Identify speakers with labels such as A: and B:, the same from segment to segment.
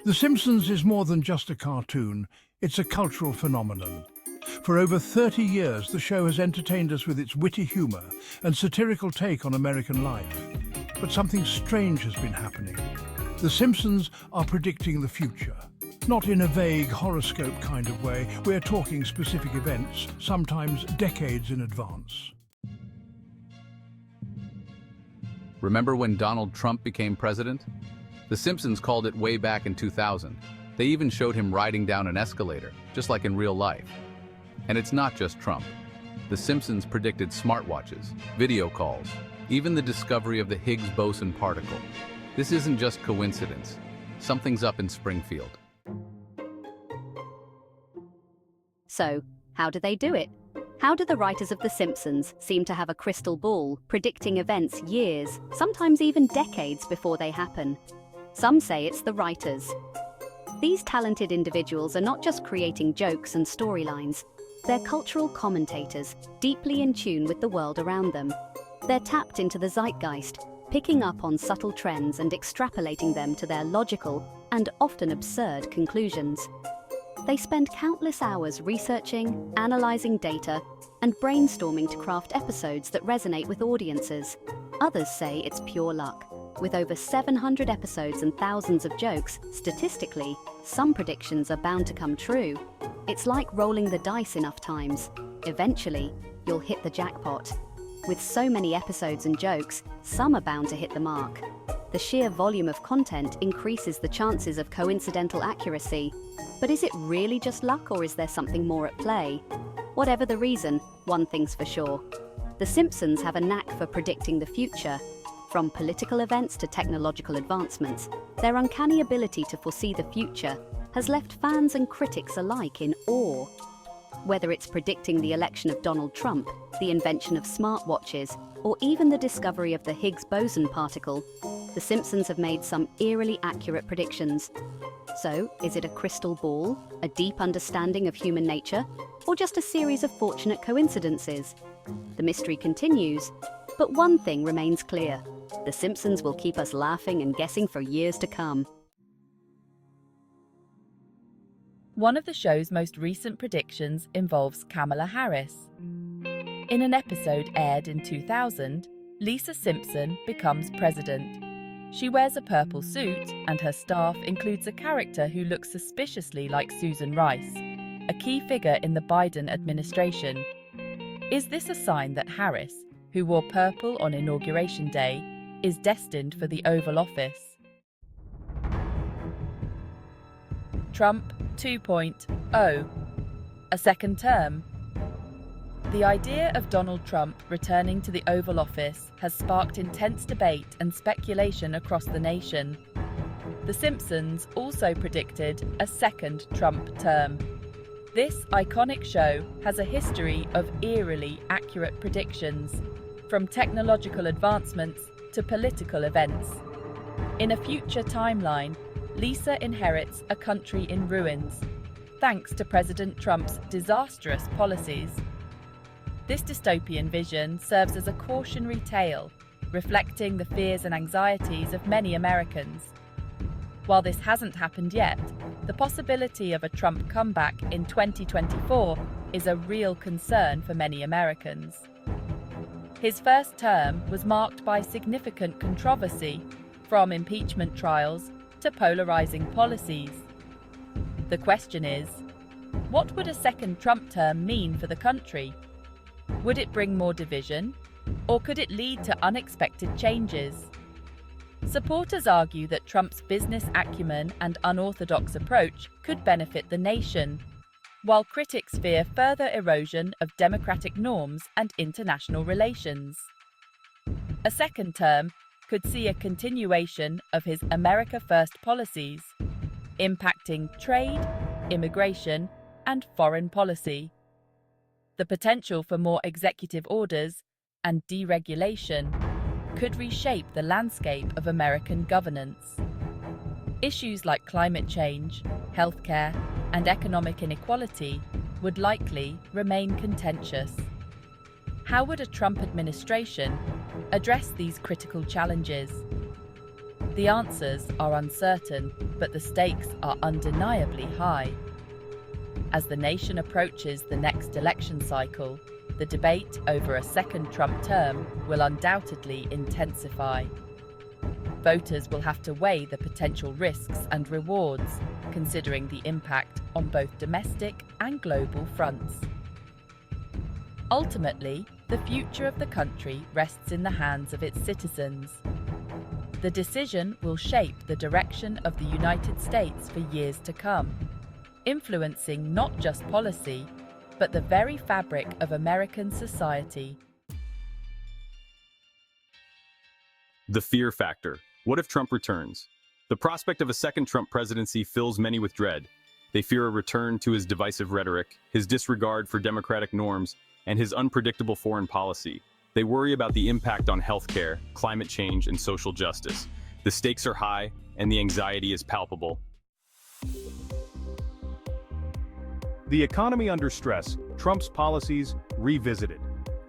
A: The Simpsons is more than just a cartoon, it's a cultural phenomenon. For over 30 years, the show has entertained us with its witty humour and satirical take on American life. But something strange has been happening. The Simpsons are predicting the future. Not in a vague horoscope kind of way, we're talking specific events, sometimes decades in advance.
B: Remember when Donald Trump became president? The Simpsons called it way back in 2000. They even showed him riding down an escalator, just like in real life. And it's not just Trump. The Simpsons predicted smartwatches, video calls, even the discovery of the Higgs boson particle. This isn't just coincidence. Something's up in Springfield.
C: So, how do they do it? How do the writers of The Simpsons seem to have a crystal ball, predicting events years, sometimes even decades before they happen? Some say it's the writers. These talented individuals are not just creating jokes and storylines. They're cultural commentators, deeply in tune with the world around them. They're tapped into the zeitgeist, picking up on subtle trends and extrapolating them to their logical and often absurd conclusions. They spend countless hours researching, analyzing data, and brainstorming to craft episodes that resonate with audiences. Others say it's pure luck. With over 700 episodes and thousands of jokes, statistically, some predictions are bound to come true. It's like rolling the dice enough times. Eventually, you'll hit the jackpot. With so many episodes and jokes, some are bound to hit the mark. The sheer volume of content increases the chances of coincidental accuracy. But is it really just luck, or is there something more at play? Whatever the reason, one thing's for sure. The Simpsons have a knack for predicting the future. From political events to technological advancements, their uncanny ability to foresee the future has left fans and critics alike in awe. Whether it's predicting the election of Donald Trump, the invention of smartwatches, or even the discovery of the Higgs boson particle, The Simpsons have made some eerily accurate predictions. So, is it a crystal ball, a deep understanding of human nature, or just a series of fortunate coincidences? The mystery continues, but one thing remains clear. The Simpsons will keep us laughing and guessing for years to come.
D: One of the show's most recent predictions involves Kamala Harris. In an episode aired in 2000, Lisa Simpson becomes president. She wears a purple suit, and her staff includes a character who looks suspiciously like Susan Rice, a key figure in the Biden administration. Is this a sign that Harris, who wore purple on Inauguration Day, is destined for the Oval Office? Trump 2.0. A second term. The idea of Donald Trump returning to the Oval Office has sparked intense debate and speculation across the nation. The Simpsons also predicted a second Trump term. This iconic show has a history of eerily accurate predictions, from technological advancements to political events. In a future timeline, Lisa inherits a country in ruins, thanks to President Trump's disastrous policies. This dystopian vision serves as a cautionary tale, reflecting the fears and anxieties of many Americans. While this hasn't happened yet, the possibility of a Trump comeback in 2024 is a real concern for many Americans. His first term was marked by significant controversy, from impeachment trials to polarizing policies. The question is, what would a second Trump term mean for the country? Would it bring more division, or could it lead to unexpected changes? Supporters argue that Trump's business acumen and unorthodox approach could benefit the nation, while critics fear further erosion of democratic norms and international relations. A second term could see a continuation of his America First policies, impacting trade, immigration, and foreign policy. The potential for more executive orders and deregulation could reshape the landscape of American governance. Issues like climate change, healthcare, and economic inequality would likely remain contentious. How would a Trump administration address these critical challenges? The answers are uncertain, but the stakes are undeniably high. As the nation approaches the next election cycle, the debate over a second Trump term will undoubtedly intensify. Voters will have to weigh the potential risks and rewards, considering the impact on both domestic and global fronts. Ultimately, the future of the country rests in the hands of its citizens. The decision will shape the direction of the United States for years to come, influencing not just policy, but the very fabric of American society.
E: The fear factor. What if Trump returns? The prospect of a second Trump presidency fills many with dread. They fear a return to his divisive rhetoric, his disregard for democratic norms, and his unpredictable foreign policy. They worry about the impact on healthcare, climate change, and social justice. The stakes are high, and the anxiety is palpable.
F: The economy under stress, Trump's policies revisited.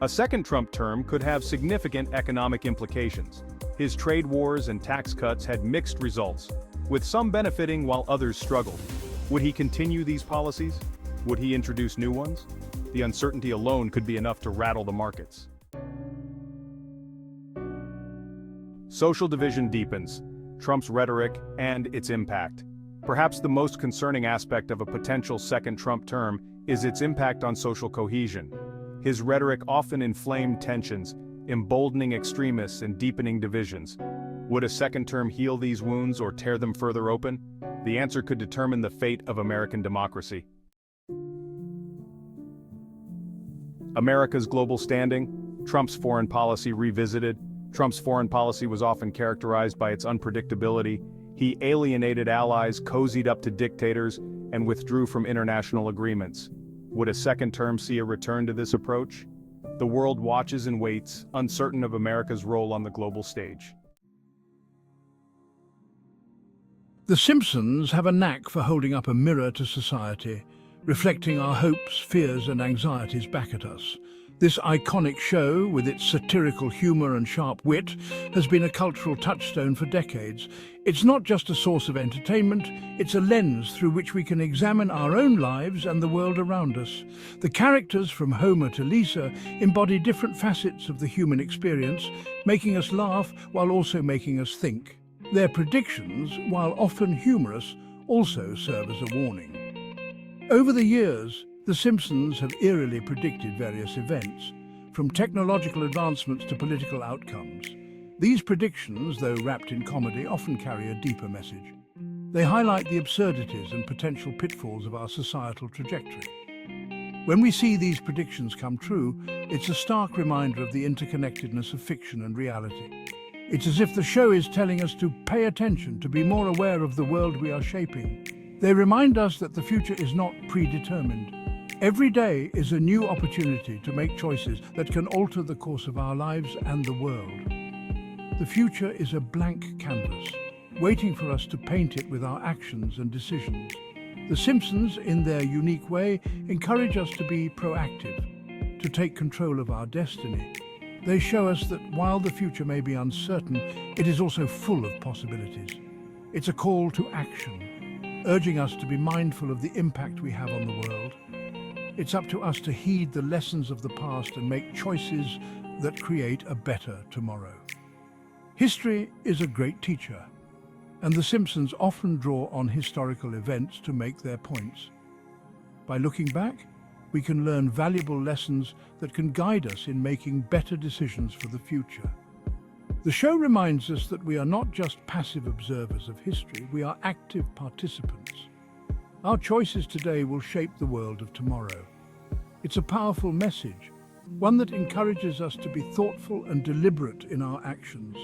F: A second Trump term could have significant economic implications. His trade wars and tax cuts had mixed results, with some benefiting while others struggled. Would he continue these policies? Would he introduce new ones? The uncertainty alone could be enough to rattle the markets. Social division deepens, Trump's rhetoric and its impact. Perhaps the most concerning aspect of a potential second Trump term is its impact on social cohesion. His rhetoric often inflamed tensions, emboldening extremists and deepening divisions. Would a second term heal these wounds or tear them further open? The answer could determine the fate of American democracy. America's global standing, Trump's foreign policy revisited. Trump's foreign policy was often characterized by its unpredictability. He alienated allies, cozied up to dictators, and withdrew from international agreements. Would a second term see a return to this approach? The world watches and waits, uncertain of America's role on the global stage.
A: The Simpsons have a knack for holding up a mirror to society, reflecting our hopes, fears and anxieties back at us. This iconic show, with its satirical humour and sharp wit, has been a cultural touchstone for decades. It's not just a source of entertainment, it's a lens through which we can examine our own lives and the world around us. The characters, from Homer to Lisa, embody different facets of the human experience, making us laugh while also making us think. Their predictions, while often humorous, also serve as a warning. Over the years, The Simpsons have eerily predicted various events, from technological advancements to political outcomes. These predictions, though wrapped in comedy, often carry a deeper message. They highlight the absurdities and potential pitfalls of our societal trajectory. When we see these predictions come true, it's a stark reminder of the interconnectedness of fiction and reality. It's as if the show is telling us to pay attention, to be more aware of the world we are shaping. They remind us that the future is not predetermined. Every day is a new opportunity to make choices that can alter the course of our lives and the world. The future is a blank canvas, waiting for us to paint it with our actions and decisions. The Simpsons, in their unique way, encourage us to be proactive, to take control of our destiny. They show us that while the future may be uncertain, it is also full of possibilities. It's a call to action, urging us to be mindful of the impact we have on the world. It's up to us to heed the lessons of the past and make choices that create a better tomorrow. History is a great teacher, and The Simpsons often draw on historical events to make their points. By looking back, we can learn valuable lessons that can guide us in making better decisions for the future. The show reminds us that we are not just passive observers of history, we are active participants. Our choices today will shape the world of tomorrow. It's a powerful message, one that encourages us to be thoughtful and deliberate in our actions.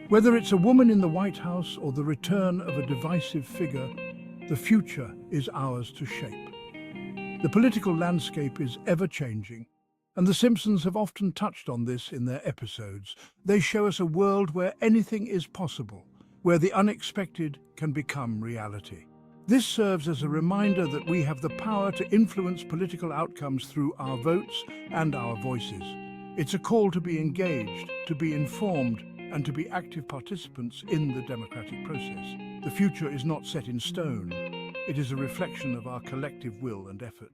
A: Whether it's a woman in the White House or the return of a divisive figure, the future is ours to shape. The political landscape is ever-changing, and The Simpsons have often touched on this in their episodes. They show us a world where anything is possible, where the unexpected can become reality. This serves as a reminder that we have the power to influence political outcomes through our votes and our voices. It's a call to be engaged, to be informed, and to be active participants in the democratic process. The future is not set in stone. It is a reflection of our collective will and effort.